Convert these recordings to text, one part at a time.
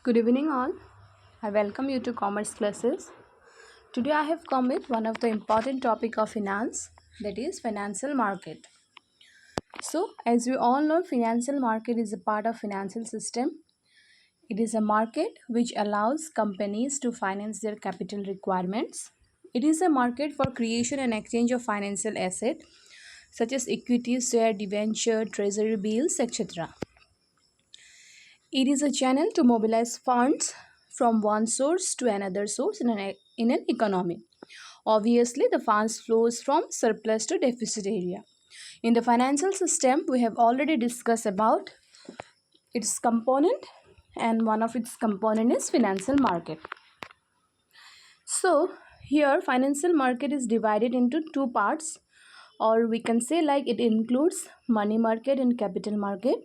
Good evening, all. I welcome you to commerce classes. Today, I have come with one of the important topic of finance, that is financial market. So, as we all know, financial market is a part of financial system. It is a market which allows companies to finance their capital requirements. It is a market for creation and exchange of financial asset such as equity, share, debenture, treasury bills, etc. It is a channel to mobilize funds from one source to another source in an economy. Obviously, the funds flows from surplus to deficit area. In the financial system, we have already discussed about its component, and one of its component is financial market. So, here financial market is divided into two parts, or we can say like it includes money market and capital market.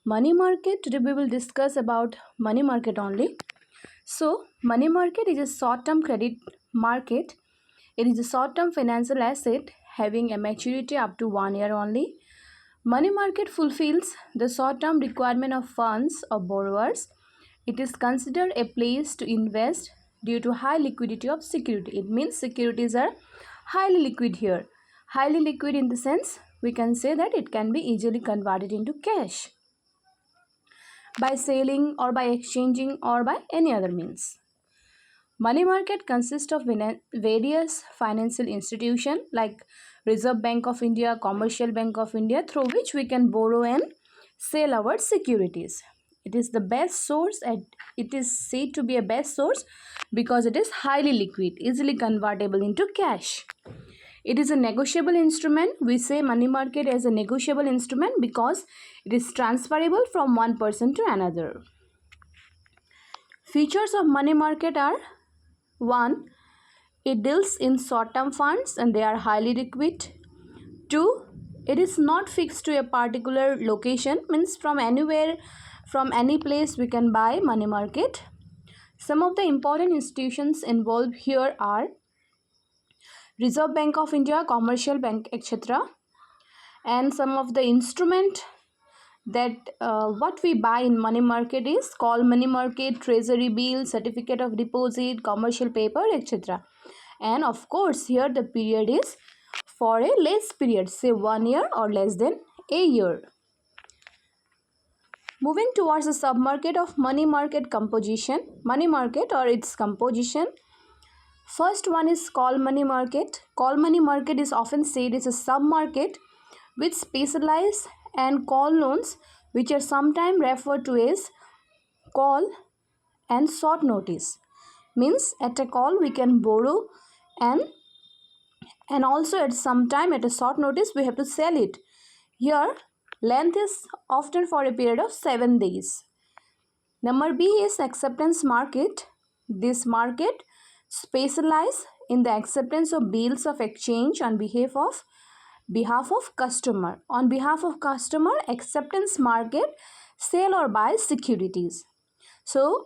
Money market, today we will discuss about money market only. So, money market is a short-term credit market. It is a short-term financial asset having a maturity up to 1 year only. Money market fulfills the short-term requirement of funds of borrowers. It is considered a place to invest due to high liquidity of security. It means securities are highly liquid here. Highly liquid in the sense we can say that it can be easily converted into cash by selling or by exchanging or by any other means. Money market consists of various financial institutions like Reserve Bank of India, Commercial Bank of India, through which we can borrow and sell our securities. It is the best source and it is said to be a best source because it is highly liquid, easily convertible into cash. It is a negotiable instrument. We say money market as a negotiable instrument because it is transferable from one person to another. Features of money market are: 1. It deals in short-term funds and they are highly liquid. 2. It is not fixed to a particular location, means from anywhere, from any place we can buy money market. Some of the important institutions involved here are Reserve Bank of India, Commercial Bank, etc. And some of the instrument that what we buy in money market is call money market, treasury bill, certificate of deposit, commercial paper, etc. And of course here the period is for a less period, say 1 year or less than a year. Moving towards the submarket of money market composition, money market or its composition. First one is call money market. Call money market is often said is a submarket which specialize and call loans, which are sometimes referred to as call and short notice. Means at a call we can borrow and also at some time at a short notice we have to sell it. Here length is often for a period of 7 days. Number B is acceptance market. This market specialize in the acceptance of bills of exchange on behalf of customer. On behalf of customer, acceptance market sell or buy securities. So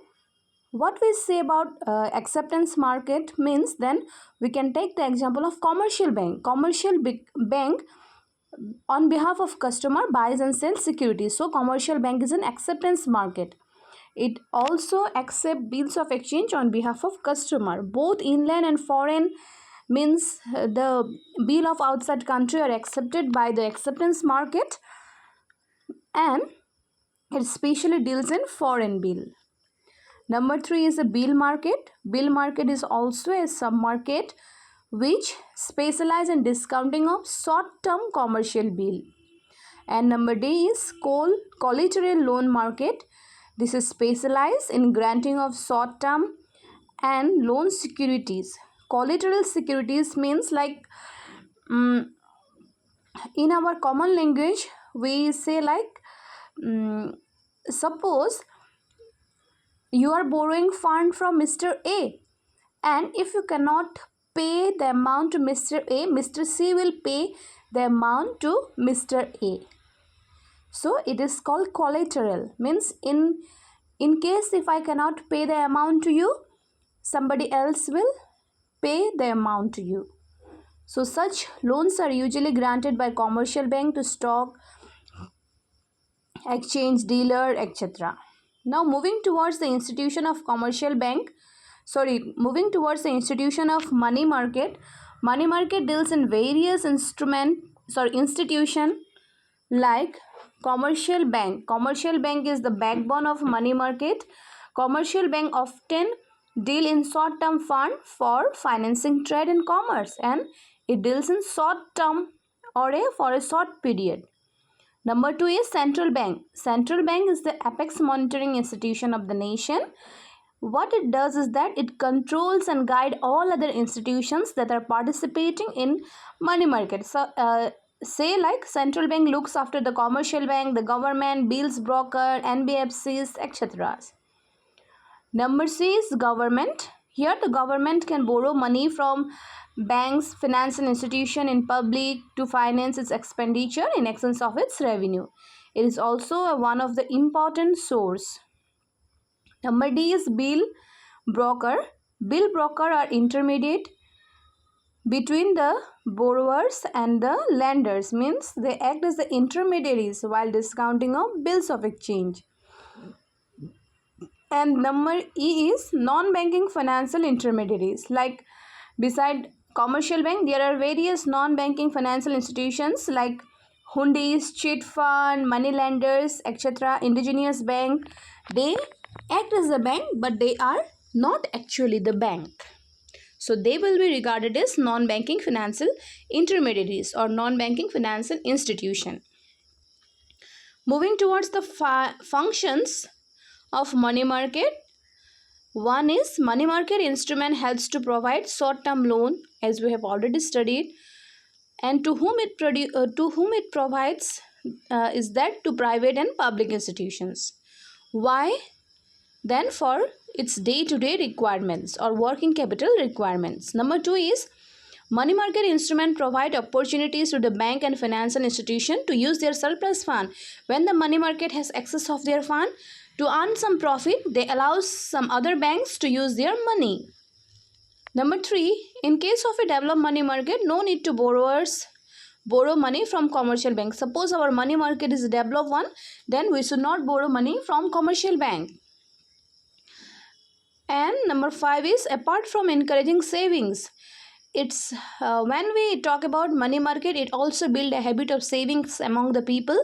what we say about acceptance market means, then we can take the example of commercial bank. Commercial bank on behalf of customer buys and sells securities. So commercial bank is an acceptance market. It also accepts bills of exchange on behalf of customer. Both inland and foreign means the bill of outside country are accepted by the acceptance market, and it specially deals in foreign bill. Number 3 is a bill market. Bill market is also a submarket which specialize in discounting of short-term commercial bill. And number D is collateral loan market. This is specialized in granting of short-term and loan securities. Collateral securities means like in our common language we say like suppose you are borrowing fund from Mr. A, and if you cannot pay the amount to Mr. A, Mr. C will pay the amount to Mr. A. So it is called collateral, means in case if I cannot pay the amount to you, somebody else will pay the amount to you. So such loans are usually granted by commercial bank to stock exchange dealer, etc. Now moving towards the institution of institution of money market. Money market deals in various institution like commercial bank. Commercial bank is the backbone of money market. Commercial bank often deal in short term fund for financing trade and commerce, and it deals in short term or for a short period. Number 2 is central bank. Central bank is the apex monitoring institution of the nation. What it does is that it controls and guide all other institutions that are participating in money market. So say like central bank looks after the commercial bank, the government, bills broker, NBFCs, etc. Number C is government. Here the government can borrow money from banks, financial institution in public to finance its expenditure in excess of its revenue. It is also one of the important source. Number D is bill broker. Bill broker are intermediate between the borrowers and the lenders, means they act as the intermediaries while discounting of bills of exchange. And number E is non-banking financial intermediaries. Like beside commercial bank, there are various non-banking financial institutions like hundis, chit fund, money lenders, etc. Indigenous bank. They act as a bank, but they are not actually the bank. So they will be regarded as non-banking financial intermediaries or non-banking financial institution. Moving towards the functions of money market. One is money market instrument helps to provide short-term loan, as we have already studied, and to whom it provides is that to private and public institutions. Why? Then for its day-to-day requirements or working capital requirements. Number 2 is money market instrument provide opportunities to the bank and financial institution to use their surplus fund. When the money market has excess of their fund, to earn some profit, they allow some other banks to use their money. Number 3, in case of a developed money market, no need to borrow money from commercial bank. Suppose our money market is a developed one, then we should not borrow money from commercial bank. And number 5 is apart from encouraging savings, it's when we talk about money market, it also build a habit of savings among the people.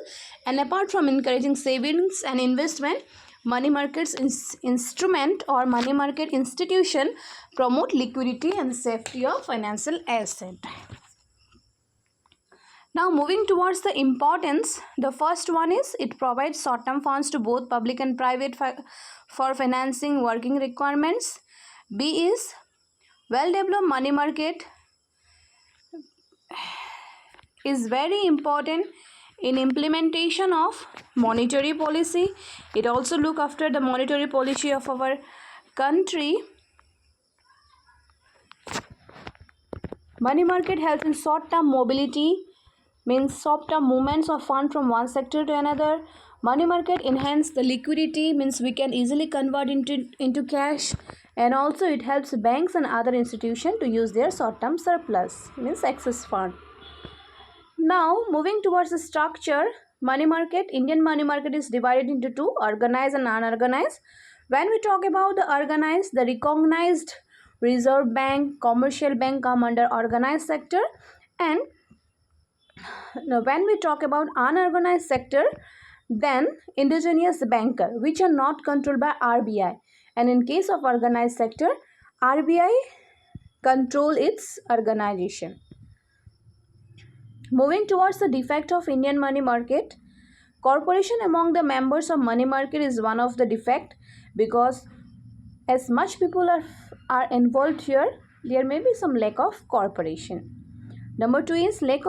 And apart from encouraging savings and investment, money markets instrument or money market institution promote liquidity and safety of financial asset. Now moving towards the importance, the first one is it provides short-term funds to both public and private for financing working requirements. B is well-developed money market is very important in implementation of monetary policy. It also look after the monetary policy of our country. Money market helps in short-term mobility, means short-term movements of fund from one sector to another. Money market enhance the liquidity, means we can easily convert into cash, and also it helps banks and other institutions to use their short-term surplus, means excess fund. Now moving towards the structure, money market, Indian money market is divided into two, organized and unorganized. When we talk about the organized, the recognized Reserve Bank, commercial bank come under organized sector, and now when we talk about unorganized sector, then indigenous banker which are not controlled by RBI, and in case of organized sector, RBI control its organization. Moving towards the defect of Indian money market, corporation among the members of money market is one of the defect, because as much people are involved here, there may be some lack of cooperation. Number 2 is lack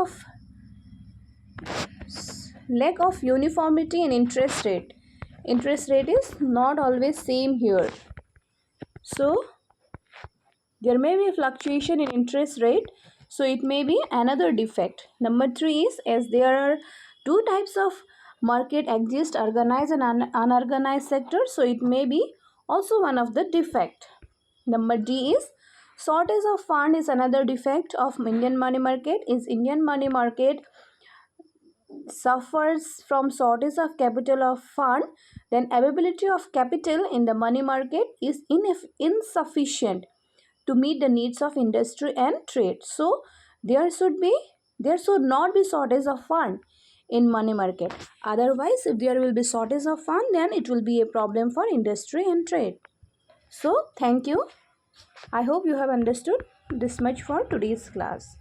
of uniformity in interest rate. Interest rate is not always same here, so there may be a fluctuation in interest rate, so it may be another defect. Number 3 is as there are two types of market exist, organized and unorganized sector, so it may be also one of the defect. Number D is shortage of fund is another defect of Indian money market. Is Indian money market suffers from shortage of capital of fund, then availability of capital in the money market is insufficient to meet the needs of industry and trade. So there should not be shortage of fund in money market. Otherwise, if there will be shortage of fund, then it will be a problem for industry and trade. So thank you. I hope you have understood this much for today's class.